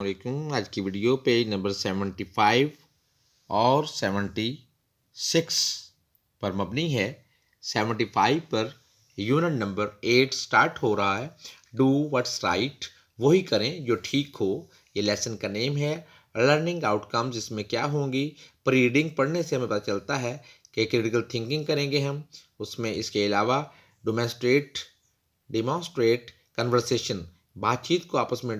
वालेकुम। आज की वीडियो पेज नंबर 75 और 76 पर मबनी है। 75 पर यूनिट नंबर 8 स्टार्ट हो रहा है। डू व्हाट्स राइट, वही करें जो ठीक हो। ये लेसन का नेम है। लर्निंग आउटकम्स इसमें क्या होंगी? रीडिंग पढ़ने से हमें पता चलता है कि क्रिटिकल थिंकिंग करेंगे हम उसमें। इसके अलावा डिमॉन्स्ट्रेट कन्वर्सेशन, बातचीत को आपस में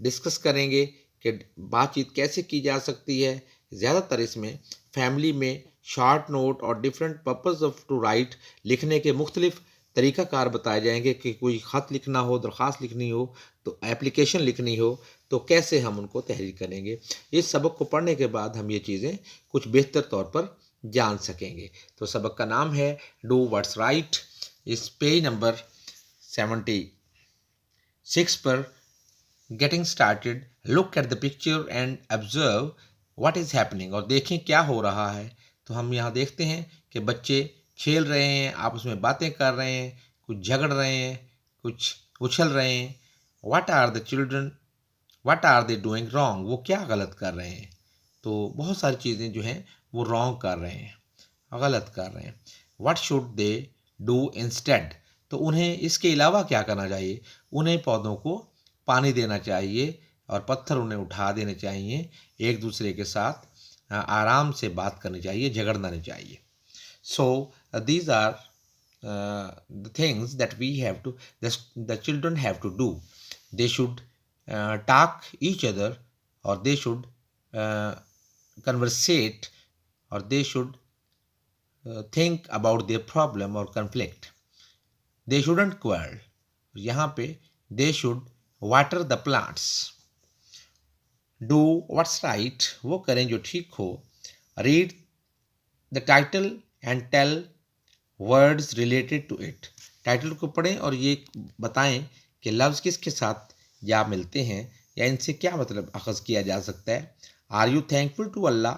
डिस्कस करेंगे कि बातचीत कैसे की जा सकती है। ज़्यादातर इसमें फैमिली में शॉर्ट नोट और different purpose of to write, लिखने के मुख्तलिफ तरीक़ाकार बताए जाएंगे कि कोई ख़त लिखना हो, दरख्वास्त लिखनी हो, तो एप्लीकेशन लिखनी हो, तो कैसे हम उनको तहरीर करेंगे। इस सबक को पढ़ने के बाद हम ये चीज़ें कुछ बेहतर तौर पर जान सकेंगे। तो सबक का नाम है डू व्हाट्स राइट। इस पेज नंबर 76 पर getting started, look at the picture and observe what is happening, और देखें क्या हो रहा है। तो हम यहाँ देखते हैं कि बच्चे खेल रहे हैं, आपस में बातें कर रहे हैं, कुछ झगड़ रहे हैं, कुछ उछल रहे हैं। What are the children, what are they doing wrong, वो क्या गलत कर रहे हैं। तो बहुत सारी चीज़ें जो हैं वो रॉन्ग कर रहे हैं, गलत कर रहे हैं। What should they do instead, तो उन्हें इसके अलावा क्या करना चाहिए। उन्हें पौधों को पानी देना चाहिए और पत्थर उन्हें उठा देने चाहिए। एक दूसरे के साथ आराम से बात करनी चाहिए, झगड़ना नहीं चाहिए। So these are the things that we have to, the children have to do. They should talk each other, or they should uh, conversate, or they should think about their problem or conflict. They shouldn't quarrel. यहाँ पे they should water the plants. Do what's right, वो करें जो ठीक हो। Read the title and tell words related to it. Title को पढ़ें और ये बताएं कि लफ्ज़ किसके साथ जा मिलते हैं या इनसे क्या मतलब अखज़ किया जा सकता है। Are you thankful to Allah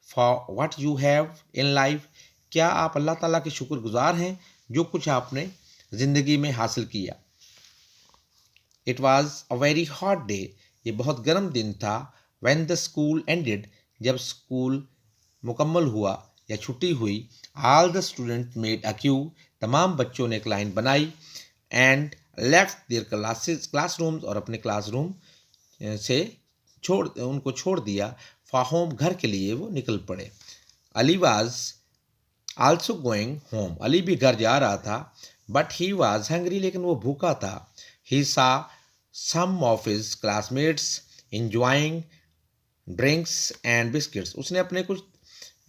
for what you have in life, क्या आप अल्लाह ताला के शुक्रगुजार हैं जो कुछ आपने ज़िंदगी में हासिल किया। It was a very hot day, ये बहुत गर्म दिन था। व्हेन द स्कूल एंडेड, जब स्कूल मुकम्मल हुआ या छुट्टी हुई। All the student made a Q, तमाम बच्चों ने एक लाइन बनाई। एंड लेफ्ट देयर क्लासरूम्स, और अपने क्लासरूम से उनको छोड़ दिया। फॉर होम, घर के लिए वो निकल पड़े। Ali was also going home, Ali भी घर जा रहा था। बट ही वाज हंग्री, लेकिन वो भूखा था। He saw some of his classmates enjoying drinks and biscuits, उसने अपने कुछ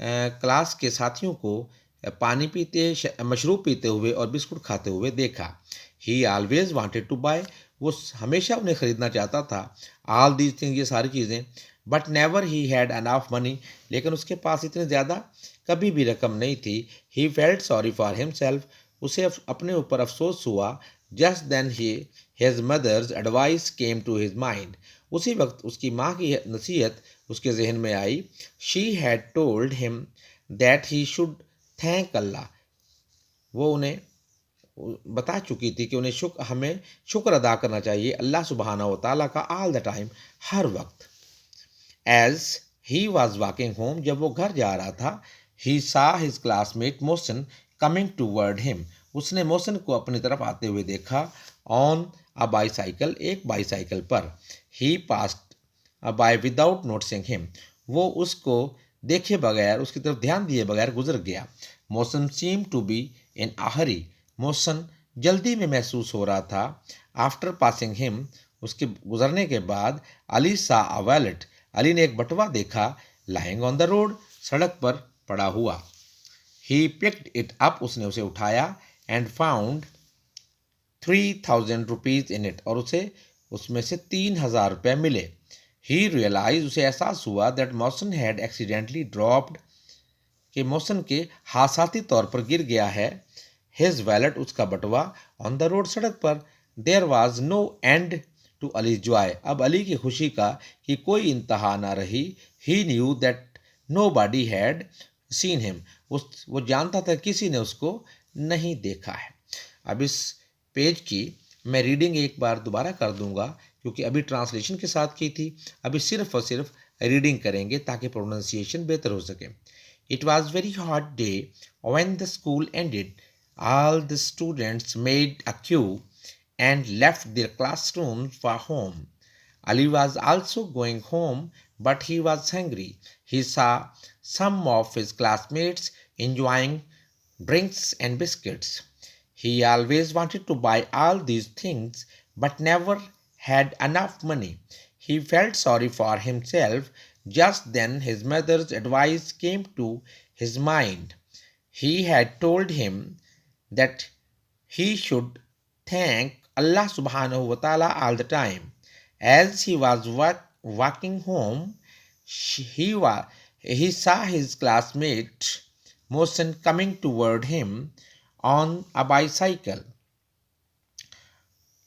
क्लास के साथियों को पानी पीते, मशरूब पीते हुए और बिस्कुट खाते हुए देखा। He always wanted to buy, वो हमेशा उन्हें ख़रीदना चाहता था। ऑल दीज थिंग, ये सारी चीज़ें। But never he had enough money, लेकिन उसके पास इतने ज़्यादा कभी भी रकम नहीं थी। He felt sorry for himself, उसे अपने ऊपर अफसोस हुआ। Just then his mother's advice came to his mind, उसी वक्त उसकी माँ की नसीहत उसके जहन में आई। She had told him that he should thank Allah, वो उन्हें बता चुकी थी कि हमें शुक्र अदा करना चाहिए अल्लाह सुबहाना व तआला का, ऑल द टाइम, हर वक्त। As he was walking home, जब वो घर जा रहा था। He saw his classmate Mohsin coming toward him, उसने मोहसिन को अपनी तरफ आते हुए देखा। ऑन अ बाईसाइकिल, एक बाईसाइकिल पर। He passed by without noticing him, वो उसको देखे बगैर, उसकी तरफ ध्यान दिए बगैर गुजर गया। Mohsin seem to be in a hurry, Mohsin जल्दी में महसूस हो रहा था। आफ्टर पासिंग हिम, उसके गुजरने के बाद। अली सा अ वैलेट, अली ने एक बटुआ देखा। लाइंग ऑन द रोड, सड़क पर पड़ा हुआ। ही पिक्ड इट अप, उसने उसे उठाया। And found 3000 rupees in it, और उसे उसमें से 3000 रुपये मिले। ही रियलाइज, उसे एहसास हुआ that Mohsin had accidentally dropped, कि मोहसिन के हादसाती तौर पर गिर गया है। हिज वैलेट, उसका बटुआ। ऑन द रोड, सड़क पर। There was no end to Ali joy, अब अली की खुशी का कि कोई इंतहा ना रही। He knew that nobody had seen him, वो जानता था किसी ने उसको नहीं देखा है। अब इस पेज की मैं रीडिंग एक बार दोबारा कर दूंगा क्योंकि अभी ट्रांसलेशन के साथ की थी, अभी सिर्फ और सिर्फ रीडिंग करेंगे ताकि प्रोनाउंसिएशन बेहतर हो सके। It was very hot day when the school ended. All the students made a Q and left their classrooms for home. Ali was also going home, but he was hungry. He saw some of his classmates enjoying drinks and biscuits. He always wanted to buy all these things, but never had enough money. He felt sorry for himself. Just then, his mother's advice came to his mind. He had told him that he should thank Allah subhanahu wa ta'ala all the time. As he was walking home, he saw his classmate Mohsen coming toward him on a bicycle.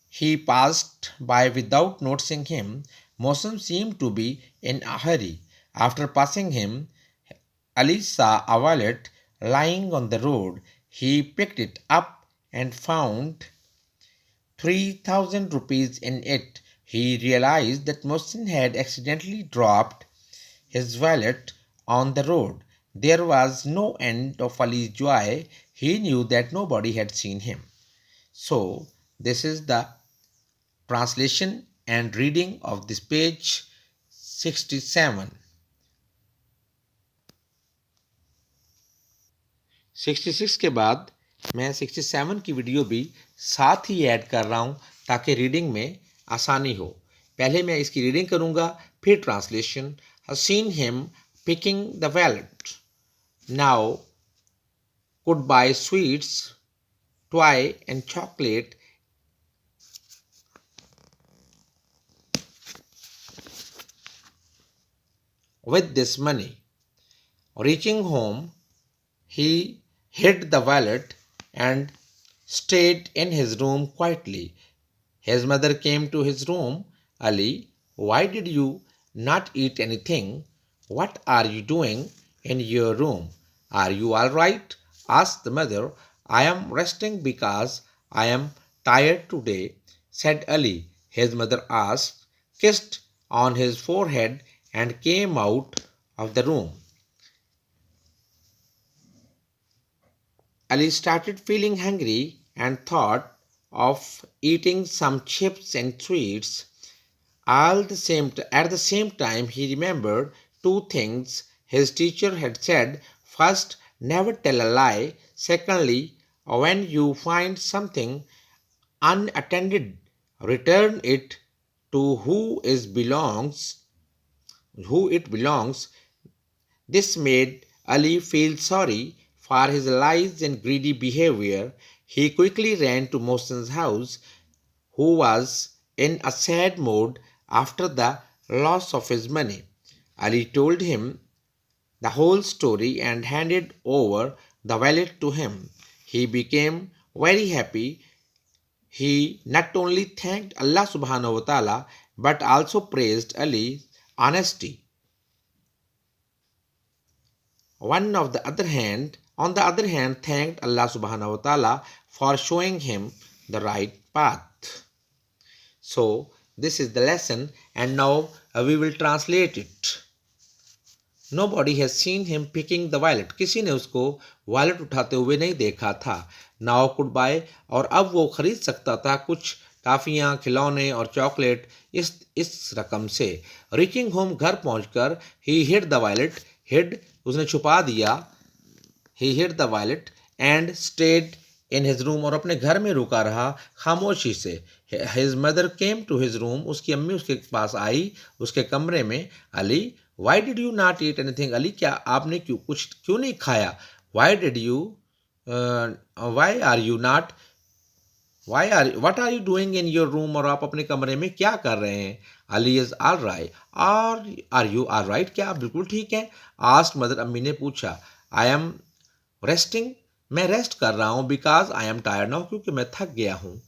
He passed by without noticing him. Mohsen seemed to be in a hurry. After passing him, Ali saw a wallet lying on the road. He picked it up and found 3,000 rupees in it. He realized that Mohsin had accidentally dropped his wallet on the road. There was no end of Ali's joy. He knew that nobody had seen him. So, this is the translation and reading of this page 67. 66 के बाद मैं 67 की video भी साथ ही add कर रहा हूँ ताकि रीडिंग में आसानी हो। पहले मैं इसकी रीडिंग करूँगा, फिर translation. I seen him picking the wallet. Now could buy sweets, toy and chocolate with this money. Reaching home, he hid the wallet and stayed in his room quietly. His mother came to his room. Ali, why did you not eat anything? What are you doing in your room? Are you all right? Asked the mother. I am resting because I am tired today, said Ali. His mother asked, kissed on his forehead, and came out of the room. Ali started feeling hungry and thought of eating some chips and sweets. At the same time, he remembered two things his teacher had said. First, never tell a lie. Secondly, when you find something unattended, return it to who it belongs. This made Ali feel sorry for his lies and greedy behavior. He quickly ran to Mohsen's house, who was in a sad mood after the loss of his money. Ali told him the whole story and handed over the wallet to him. He became very happy. He not only thanked Allah subhanahu wa ta'ala but also praised Ali's honesty. On the other hand, thanked Allah subhanahu wa ta'ala for showing him the right path. So, this is the lesson, and now we will translate it. Nobody has seen him picking the wallet. किसी ने उसको wallet उठाते हुए नहीं देखा था. Now could buy, और अब वो खरीद सकता था कुछ टाफियाँ, खिलौने और चॉकलेट इस रकम से. Reaching home, घर पहुंचकर, he hid the wallet, उसने छुपा दिया. He hid the wallet and stayed in his room, और अपने घर में रुका रहा खामोशी से. His mother came to his room, उसकी अम्मी उसके पास आई, उसके कमरे में. Ali, why did you not eat anything? Ali, क्या आपने क्यों नहीं खाया? What are you doing in your room? और आप अपने कमरे में क्या कर रहे हैं? Ali is all right. Are you all right? क्या आप बिल्कुल ठीक हैं? Asked mother, अम्मी ने पूछा. I am resting. मैं रेस्ट कर रहा हूँ. Because I am tired now. क्योंकि मैं थक गया हूँ.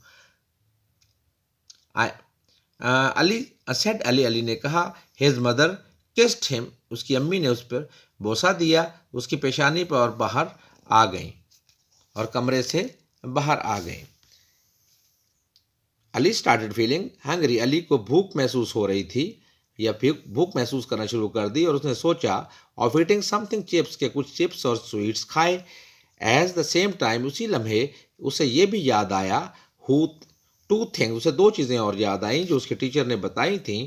Ali ने कहा. His mother kissed him. उसकी अम्मी ने उस पर बोसा दिया, उसकी पेशानी पर, और बाहर आ गई और कमरे से बाहर आ गई. Ali started feeling hungry, Ali को भूख महसूस हो रही थी या फिर भूख महसूस करना शुरू कर दी और उसने सोचा ऑफ ईटिंग समथिंग चिप्स, के कुछ चिप्स और स्वीट्स खाए। एज द सेम टाइम, उसी लम्हे उसे ये भी याद आया हु टू थिंग्स, उसे दो चीज़ें और याद आई जो उसके टीचर ने बताई थी।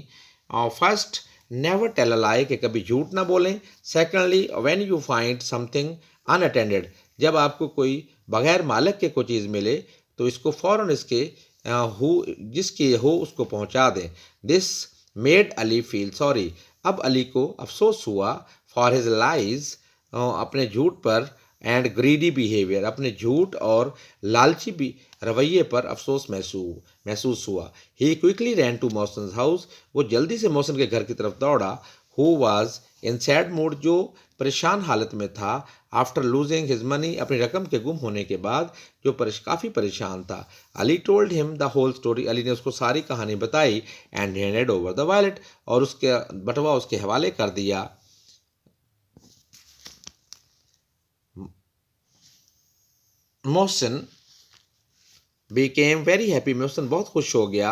फर्स्ट, नेवर टेल अ लाई, कि कभी झूठ ना बोलें। Secondly, when you find something unattended, जब आपको कोई बगैर मालिक के कोई चीज़ मिले तो इसको फ़ौरन इसके जिसकी हो उसको पहुंचा दें। This made Ali feel sorry, अब अली को अफसोस हुआ फॉर हिज लाइज, अपने झूठ पर, एंड ग्रीडी बिहेवियर, अपने झूठ और लालची भी रवैये पर अफसोस महसूस हुआ। He quickly ran to Mohsin house, वो जल्दी से मोहसिन के घर की तरफ दौड़ा। Who was in sad mood, जो परेशान हालत में था। आफ्टर लूजिंग हिज मनी, अपनी रकम के गुम होने के बाद जो काफ़ी परेशान था। Ali told him the whole story, Ali ने उसको सारी कहानी बताई। And handed over the wallet, और उसके बटवा उसके हवाले कर दिया। Mohsin became very happy, Mohsin बहुत खुश हो गया।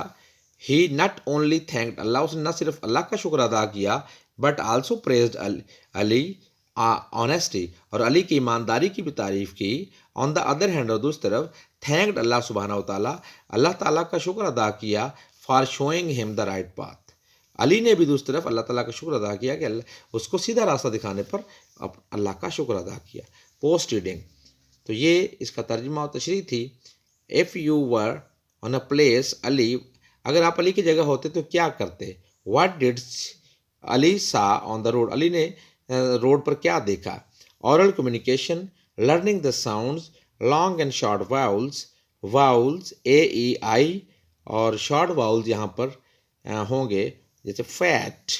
he not only thanked अल्लाह, उसने न सिर्फ अल्लाह का शुक्र अदा किया, but also praised Ali honesty, और अली की ईमानदारी की भी तारीफ की। ऑन द अदर हैंड, और दूसरी तरफ थैंक्ड अल्लाह सुबहाना ताला, अल्लाह ताला का शुक्र अदा किया for showing him the right path. Ali ने भी दूसरी तरफ अल्लाह ताला का शुक्र अदा किया कि उसको सीधा रास्ता दिखाने पर अल्लाह का शुक्र अदा किया। पोस्ट रीडिंग, तो ये इसका तर्जुमा और तशरीह थी। If you were on a place Ali, अगर आप अली की जगह होते तो क्या करते। व्हाट डिड अली सा ऑन द रोड, अली ने रोड पर क्या देखा। Oral communication, learning the sounds, long and short vowels, vowels A E I, और शॉर्ट वाउल्स यहाँ पर होंगे जैसे फैट,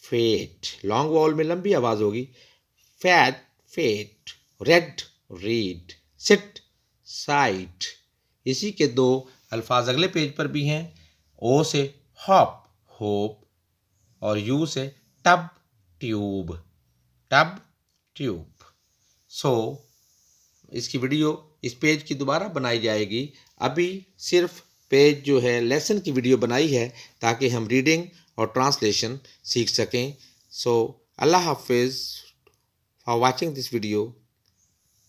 फेट, लॉन्ग वाउल में लंबी आवाज़ होगी fat, fate, red, read, sit, site. इसी के दो अल्फाज अगले पेज पर भी हैं। ओ से हॉप, होप, और यू से टब, ट्यूब, टब, ट्यूब। सो इसकी वीडियो इस पेज की दोबारा बनाई जाएगी। अभी सिर्फ पेज जो है लेसन की वीडियो बनाई है ताकि हम रीडिंग और ट्रांसलेशन सीख सकें। सो अल्लाह हाफिज़ फॉर वॉचिंग दिस वीडियो।